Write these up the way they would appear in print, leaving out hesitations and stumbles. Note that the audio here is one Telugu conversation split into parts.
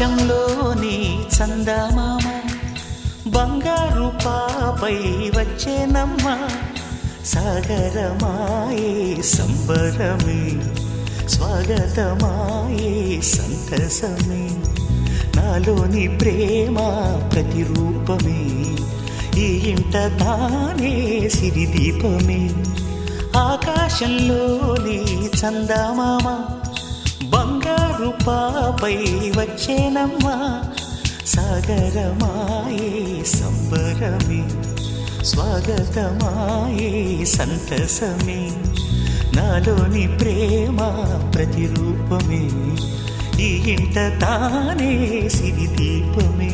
ఆకాశంలోని చందమామ బంగారు పాపై వచ్చేనమ్మ సాగరమాయే సంబరమే స్వాగతమాయే సంతసమే నాలోని ప్రేమ ప్రతిరూపమే ఈ ఇంట తానే సిరిదీపమే ఆకాశంలోని చందమామ బంగారు పాపై వచ్చేనమ్మా సాగరమాయే సంబరమే స్వాగతమాయే సంతసమే నాలోని ప్రేమ ప్రతిరూపమే ఈ ఇంట తానే సిరిదీపమే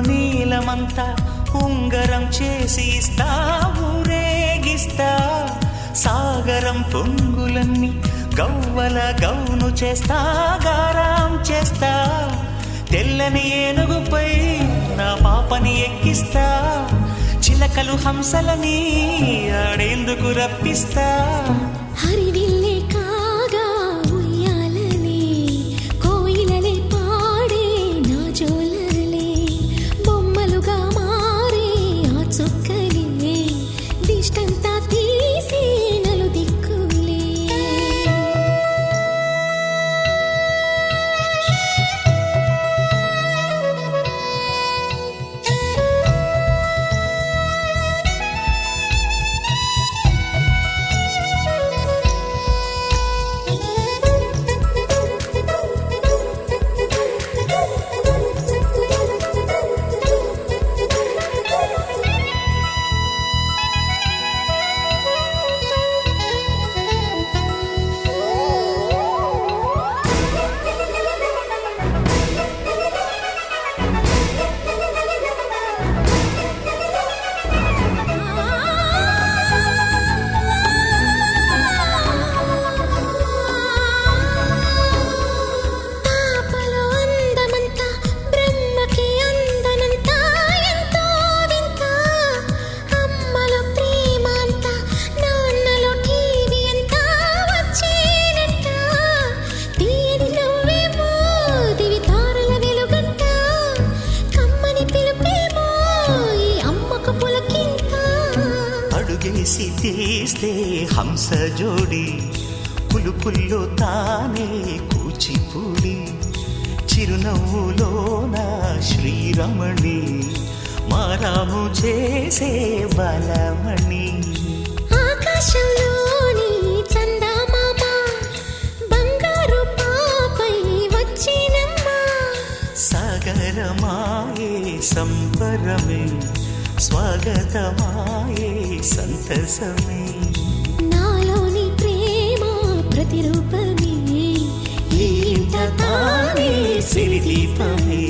నీలమంతా ఉంగరం చేసి ఇస్తా ఊరేగిస్తా సాగరం పొంగులన్నీ గవ్వల గౌను చేస్తా గారాం చేస్తా తెల్లని ఏనుగుపై నా పాపని ఎక్కిస్తా చిలకలు హంసలని ఆడేందుకు రప్పిస్తా హరివిల్లే కాగా ఉయ్యాలనే కోయిలలే పాడే నా జోలలే బొమ్మలుగా మారే ఆ చుక్కలే దిష్టంతా తీసి నలు దిక్కులే అడుగేసి తీస్తే హంస జోడి పులుపుల్లో తానే కూచిపూడి చిరునవ్వులోన శ్రీరమణి మారాము చేసే బలమణి ఆకాశంలోని చందమామ బంగారు పాపై వచ్చినమ్మా సాగరమాయే సంబరమే స్వాగతమాయే సంతసమే నాలోని ప్రేమ ప్రతిరూపమే ఈ ఇంట తానే సిరిదీపమే